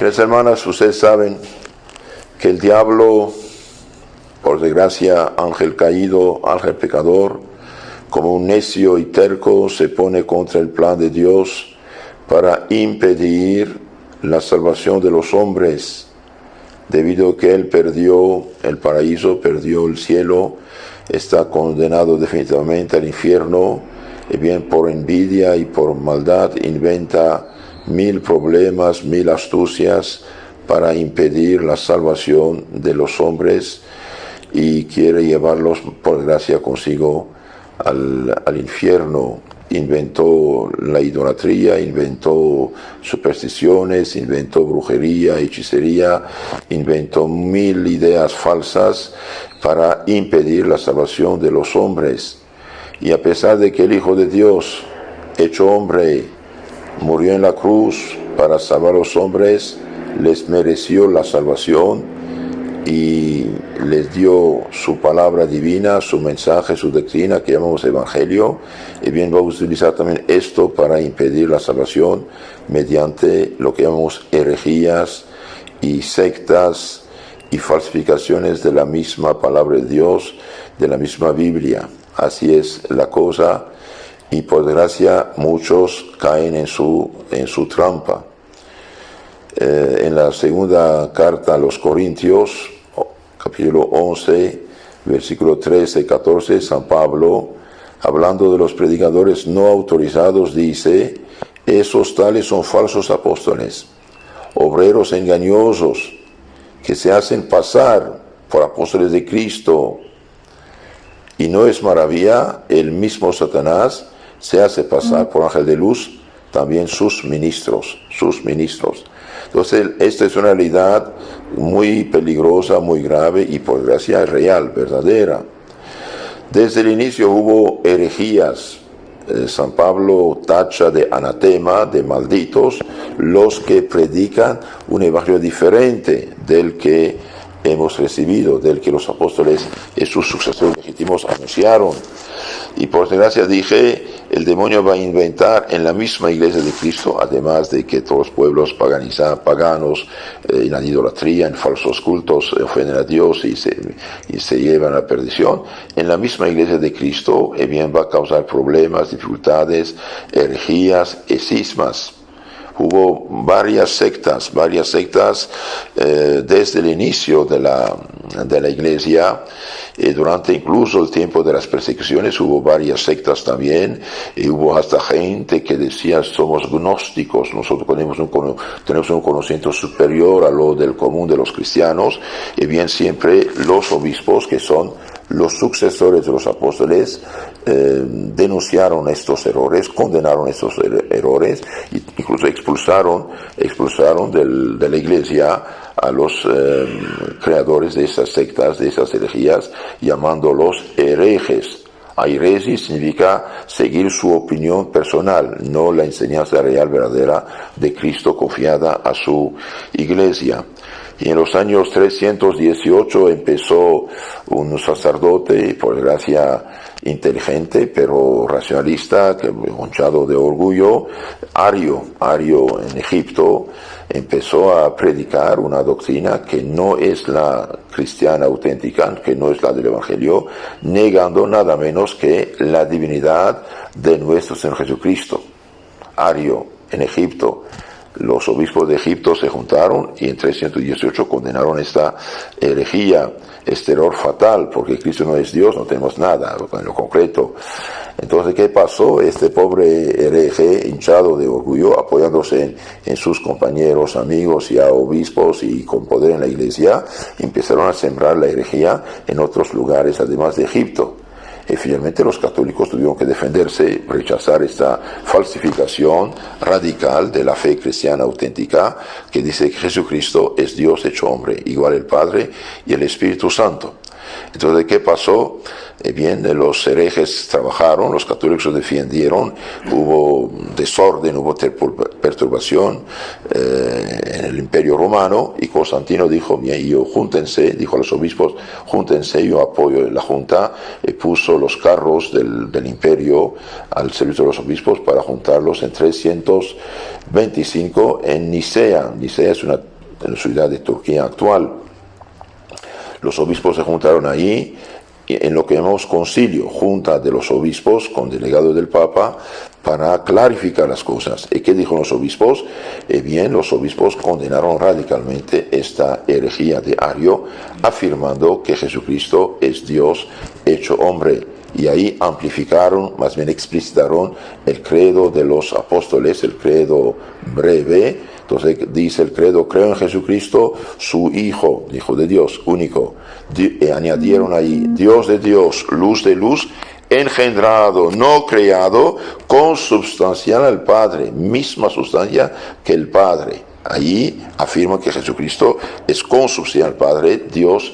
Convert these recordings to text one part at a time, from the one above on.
Queridas hermanas, ustedes saben que el diablo, por desgracia, ángel caído, ángel pecador, como un necio y terco, se pone contra el plan de Dios para impedir la salvación de los hombres, debido a que él perdió el paraíso, perdió el cielo, está condenado definitivamente al infierno, y bien por envidia y por maldad inventa 1000 problemas, 1000 astucias para impedir la salvación de los hombres y quiere llevarlos por desgracia consigo al infierno. Inventó la idolatría, inventó supersticiones, inventó brujería, hechicería, inventó 1000 ideas falsas para impedir la salvación de los hombres. Y a pesar de que el Hijo de Dios, hecho hombre, murió en la cruz para salvar a los hombres, les mereció la salvación y les dio su palabra divina, su mensaje, su doctrina, que llamamos evangelio, y bien vamos a utilizar también esto para impedir la salvación mediante lo que llamamos herejías y sectas y falsificaciones de la misma palabra de Dios, de la misma Biblia. Así es la cosa, y por desgracia muchos caen en su trampa. En la segunda carta a los Corintios, capítulo 11, versículo 13 y 14, San Pablo, hablando de los predicadores no autorizados, dice: esos tales son falsos apóstoles, obreros engañosos, que se hacen pasar por apóstoles de Cristo. Y no es maravilla, el mismo Satanás se hace pasar por ángel de luz, también sus ministros. Entonces, esta es una realidad muy peligrosa, muy grave y por desgracia real, verdadera. Desde el inicio hubo herejías. San Pablo tacha de anatema, de malditos, los que predican un evangelio diferente del que hemos recibido, del que los apóstoles y sus sucesores legítimos anunciaron. Y por desgracia dije, el demonio va a inventar en la misma iglesia de Cristo, además de que todos los pueblos paganos, en la idolatría, en falsos cultos, ofenden a Dios y se llevan a la perdición, en la misma iglesia de Cristo, bien va a causar problemas, dificultades, herejías y cismas. Hubo varias sectas desde el inicio de la iglesia, durante incluso el tiempo de las persecuciones hubo varias sectas también, y hubo hasta gente que decía: somos gnósticos, nosotros tenemos un conocimiento superior a lo del común de los cristianos. Y bien siempre los obispos, que son los sucesores de los apóstoles, denunciaron estos errores, condenaron estos errores, e incluso expulsaron de la iglesia a los creadores de esas sectas, de esas herejías, llamándolos herejes. Airesis significa seguir su opinión personal, no la enseñanza real, verdadera de Cristo confiada a su iglesia. Y en los años 318 empezó un sacerdote, por desgracia inteligente, pero racionalista, que manchado de orgullo, Ario en Egipto, empezó a predicar una doctrina que no es la cristiana auténtica, que no es la del Evangelio, negando nada menos que la divinidad de nuestro Señor Jesucristo. Ario en Egipto. Los obispos de Egipto se juntaron y en 318 condenaron esta herejía, este error fatal, porque Cristo no es Dios, no tenemos nada en lo concreto. Entonces, ¿qué pasó? Este pobre hereje, hinchado de orgullo, apoyándose en sus compañeros, amigos y a obispos y con poder en la iglesia, empezaron a sembrar la herejía en otros lugares, además de Egipto. Y finalmente los católicos tuvieron que defenderse, rechazar esta falsificación radical de la fe cristiana auténtica, que dice que Jesucristo es Dios hecho hombre, igual el Padre y el Espíritu Santo. Entonces, ¿qué pasó? Bien, los herejes trabajaron, los católicos se defendieron, hubo desorden, hubo perturbación en el Imperio Romano, y Constantino dijo: bien, dijo a los obispos, júntense, yo apoyo la junta, puso los carros del imperio al servicio de los obispos para juntarlos en 325 en Nicea. Nicea es una en la ciudad de Turquía actual. Los obispos se juntaron ahí en lo que llamamos concilio, junta de los obispos con delegado del Papa, para clarificar las cosas. ¿Y qué dijo los obispos? Bien, los obispos condenaron radicalmente esta herejía de Ario, afirmando que Jesucristo es Dios hecho hombre. Y ahí amplificaron, más bien explicitaron el credo de los apóstoles, el credo breve. Entonces dice el credo: creo en Jesucristo, su Hijo, Hijo de Dios, único. Y añadieron ahí: Dios de Dios, luz de luz, engendrado, no creado, consubstancial al Padre, misma sustancia que el Padre. Ahí afirman que Jesucristo es consubstancial al Padre, Dios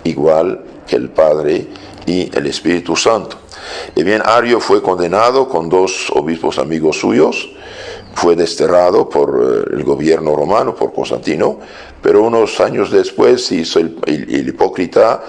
igual que el Padre y el Espíritu Santo. Y bien, Ario fue condenado con dos obispos amigos suyos, fue desterrado por el gobierno romano, por Constantino, pero unos años después hizo el hipócrita,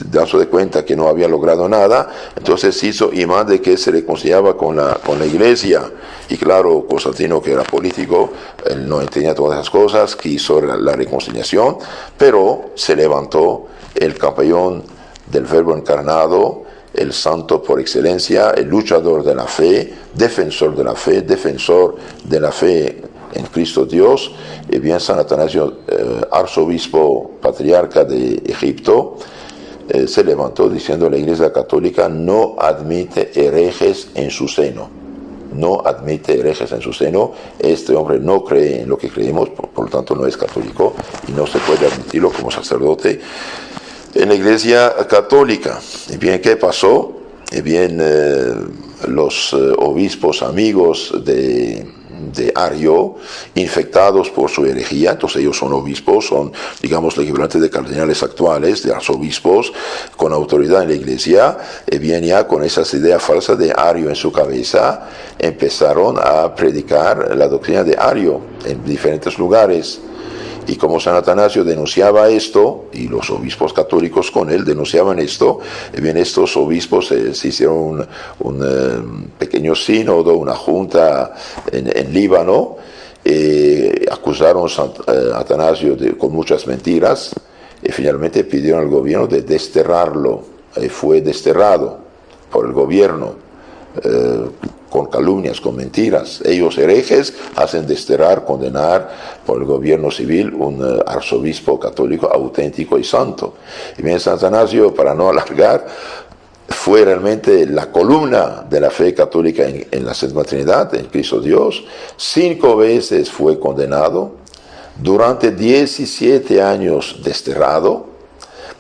dándose de cuenta que no había logrado nada, entonces hizo imán de que se reconciliaba con la iglesia. Y claro, Constantino, que era político, él no entendía todas esas cosas, quiso la reconciliación, pero se levantó el campeón del Verbo encarnado, el santo por excelencia, el luchador de la fe, defensor de la fe en Cristo Dios. Y bien, San Atanasio, arzobispo patriarca de Egipto, se levantó diciendo: la Iglesia Católica no admite herejes en su seno. No admite herejes en su seno. Este hombre no cree en lo que creemos, por lo tanto no es católico y no se puede admitirlo como sacerdote en la Iglesia Católica. Y bien, ¿qué pasó? Y bien, los obispos amigos de Ario, infectados por su herejía, entonces ellos son obispos, son, digamos, el equivalente de cardenales actuales, de arzobispos, con autoridad en la Iglesia, y bien, ya con esas ideas falsas de Ario en su cabeza, empezaron a predicar la doctrina de Ario en diferentes lugares. Y como San Atanasio denunciaba esto, y los obispos católicos con él denunciaban esto, bien, estos obispos se hicieron un pequeño sínodo, una junta en Líbano, acusaron a San Atanasio con muchas mentiras, y finalmente pidieron al gobierno de desterrarlo. Fue desterrado por el gobierno, con calumnias, con mentiras. Ellos, herejes, hacen desterrar, condenar por el gobierno civil un arzobispo católico auténtico y santo. Y bien, San Atanasio, para no alargar, fue realmente la columna de la fe católica en la Santísima Trinidad, en Cristo Dios. 5 veces fue condenado, durante 17 años desterrado,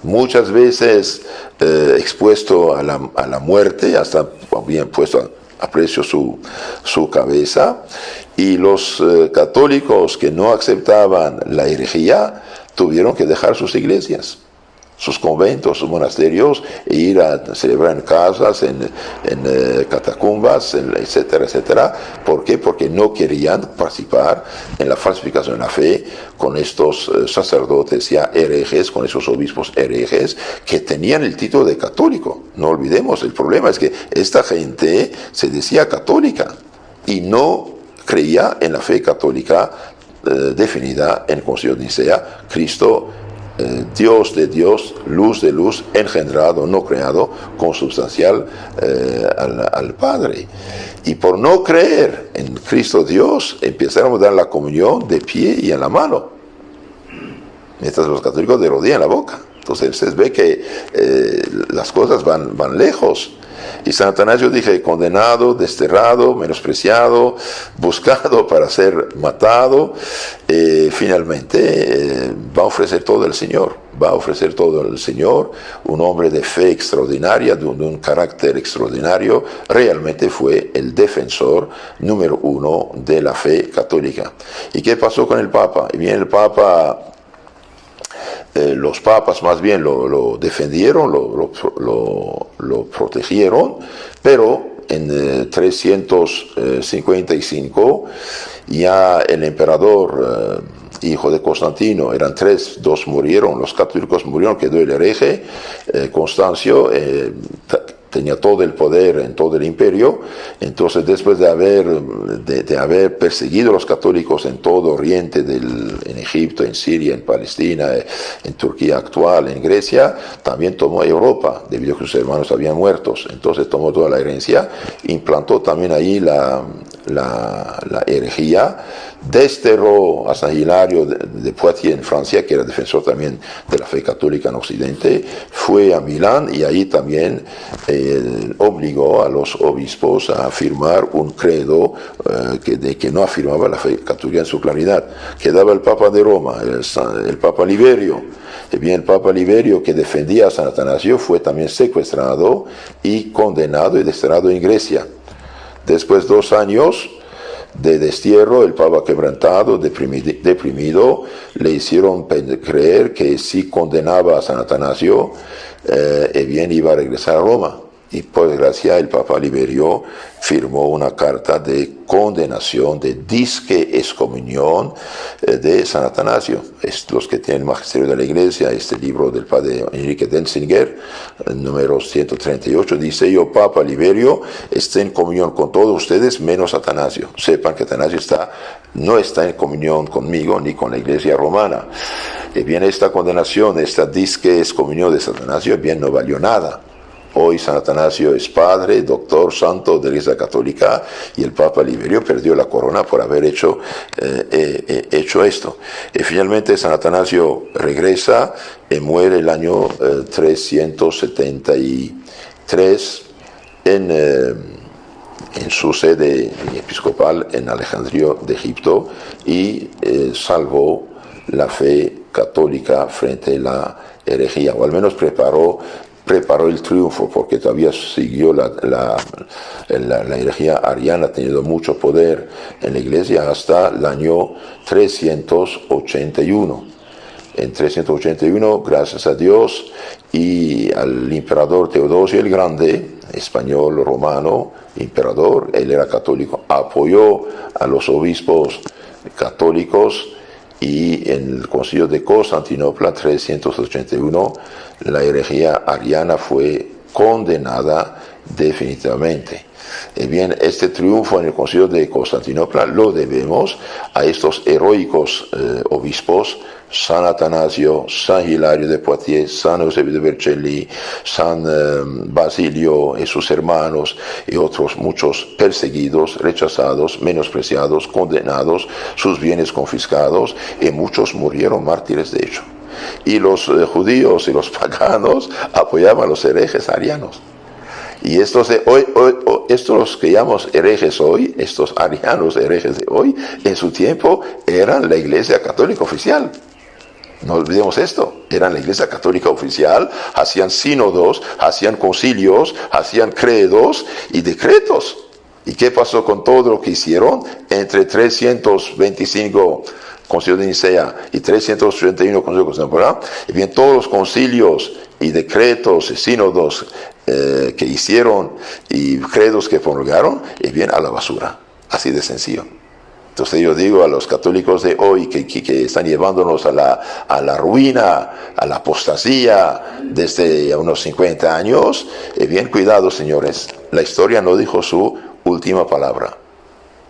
muchas veces expuesto a la muerte, hasta habían puesto a precio su cabeza, y los católicos que no aceptaban la herejía tuvieron que dejar sus iglesias, sus conventos, sus monasterios, e ir a celebrar en casas, en catacumbas, etcétera, etcétera. ¿Por qué? Porque no querían participar en la falsificación de la fe con estos sacerdotes ya herejes, con esos obispos herejes que tenían el título de católico. No olvidemos, el problema es que esta gente se decía católica y no creía en la fe católica definida en el Concilio de Nicea: Cristo, Dios de Dios, luz de luz, engendrado, no creado, consubstancial al Padre. Y por no creer en Cristo Dios, empezaron a dar la comunión de pie y en la mano, mientras los católicos de rodilla en la boca. Entonces usted ve que las cosas van lejos. Y San Atanasio, dije, condenado, desterrado, menospreciado, buscado para ser matado, finalmente va a ofrecer todo al Señor. Va a ofrecer todo al Señor, un hombre de fe extraordinaria, de un carácter extraordinario. Realmente fue el defensor número 1 de la fe católica. ¿Y qué pasó con el Papa? Y bien, el Papa... los papas más bien lo defendieron, lo protegieron, pero en 355 ya el emperador, hijo de Constantino, eran 3, 2 murieron, los católicos murieron, quedó el hereje, Constancio, tenía todo el poder en todo el imperio. Entonces, después de haber perseguido a los católicos en todo Oriente, en Egipto, en Siria, en Palestina, en Turquía actual, en Grecia, también tomó Europa, debido a que sus hermanos habían muerto. Entonces tomó toda la herencia, implantó también ahí la herejía, desterró a San Hilario de Poitiers en Francia, que era defensor también de la fe católica en Occidente, fue a Milán y ahí también obligó a los obispos a afirmar un credo que no afirmaba la fe católica en su claridad. Quedaba el Papa de Roma, el Papa Liberio. Bien, el Papa Liberio, que defendía a San Atanasio, fue también secuestrado y condenado y desterrado en Grecia. Después de 2 años de destierro, el Papa quebrantado, deprimido, le hicieron creer que si condenaba a San Atanasio, bien iba a regresar a Roma. Y por desgracia el Papa Liberio firmó una carta de condenación, de disque excomunión de San Atanasio. Los que tienen el magisterio de la Iglesia, este libro del padre Enrique Denzinger, número 138, dice: yo, Papa Liberio, estoy en comunión con todos ustedes menos Atanasio. Sepan que Atanasio no está en comunión conmigo ni con la Iglesia romana. Y bien, esta condenación, esta disque excomunión de San Atanasio, bien, no valió nada. Hoy San Atanasio es padre, doctor, santo de la Iglesia Católica, y el Papa Liberio perdió la corona por haber hecho esto. Y finalmente San Atanasio regresa y muere el año 373 en su sede episcopal en Alejandría de Egipto, y salvó la fe católica frente a la herejía, o al menos preparó el triunfo, porque todavía siguió la herejía ariana, ha tenido mucho poder en la Iglesia hasta el año 381. En 381, gracias a Dios y al emperador Teodosio el Grande, español, romano, emperador, él era católico, apoyó a los obispos católicos, y en el concilio de Constantinopla 381 la herejía ariana fue condenada definitivamente. Bien, este triunfo en el concilio de Constantinopla lo debemos a estos heroicos obispos: San Atanasio, San Hilario de Poitiers, San Eusebio de Vercelli, San Basilio y sus hermanos, y otros muchos perseguidos, rechazados, menospreciados, condenados, sus bienes confiscados, y muchos murieron mártires de hecho. Y los judíos y los paganos apoyaban a los herejes arianos. Y estos que llamamos herejes hoy, estos arianos herejes de hoy, en su tiempo eran la Iglesia Católica oficial. No olvidemos esto, eran la Iglesia Católica oficial, hacían sínodos, hacían concilios, hacían credos y decretos. ¿Y qué pasó con todo lo que hicieron? Entre 325 Concilio de Nicea y 381 Concilio de Constantinopla, y bien, todos los concilios y decretos y sínodos que hicieron y credos que promulgaron, y bien, a la basura, así de sencillo. Entonces yo digo a los católicos de hoy que están llevándonos a la ruina, a la apostasía desde unos 50 años, bien, cuidado, señores, la historia no dijo su última palabra.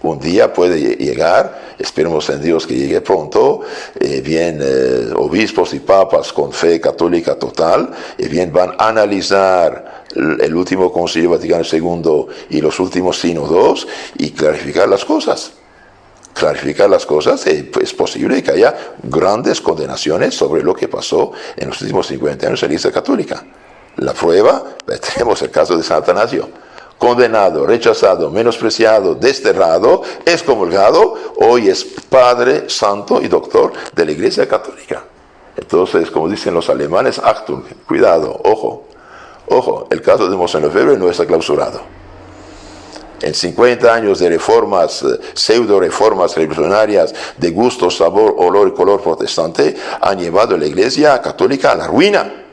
Un día puede llegar, esperemos en Dios que llegue pronto, obispos y papas con fe católica total, bien, van a analizar el último Concilio Vaticano II y los últimos sínodos y clarificar las cosas. Es posible que haya grandes condenaciones sobre lo que pasó en los últimos 50 años en la Iglesia Católica. La prueba, tenemos el caso de San Atanasio. Condenado, rechazado, menospreciado, desterrado, excomulgado, hoy es padre, santo y doctor de la Iglesia Católica. Entonces, como dicen los alemanes, Achtung, cuidado, ojo, el caso de Monseñor Lefebvre no está clausurado. En 50 años de reformas, pseudo-reformas revolucionarias de gusto, sabor, olor y color protestante, han llevado a la Iglesia Católica a la ruina.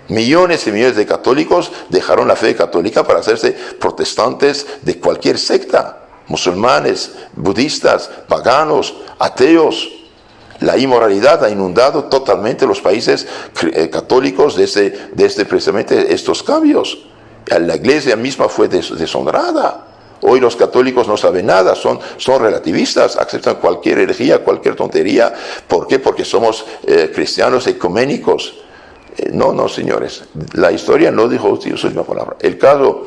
Millones y millones de católicos dejaron la fe católica para hacerse protestantes de cualquier secta, musulmanes, budistas, paganos, ateos. La inmoralidad ha inundado totalmente los países católicos desde precisamente estos cambios. la iglesia misma fue deshonrada. Hoy los católicos no saben nada, son relativistas, aceptan cualquier herejía, cualquier tontería. ¿Por qué? Porque somos cristianos ecuménicos. No, señores, la historia no dijo su misma palabra. El caso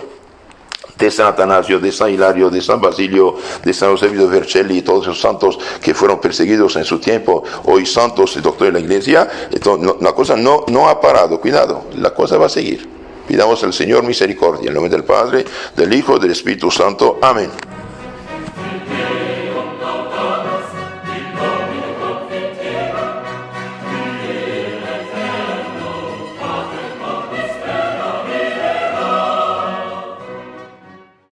de San Atanasio, de San Hilario, de San Basilio, de San Eusebio de Vercelli y todos esos santos que fueron perseguidos en su tiempo, hoy santos y doctores de la iglesia, entonces, la cosa no ha parado, cuidado, la cosa va a seguir. Pidamos al Señor misericordia, en nombre del Padre, del Hijo y del Espíritu Santo. Amén.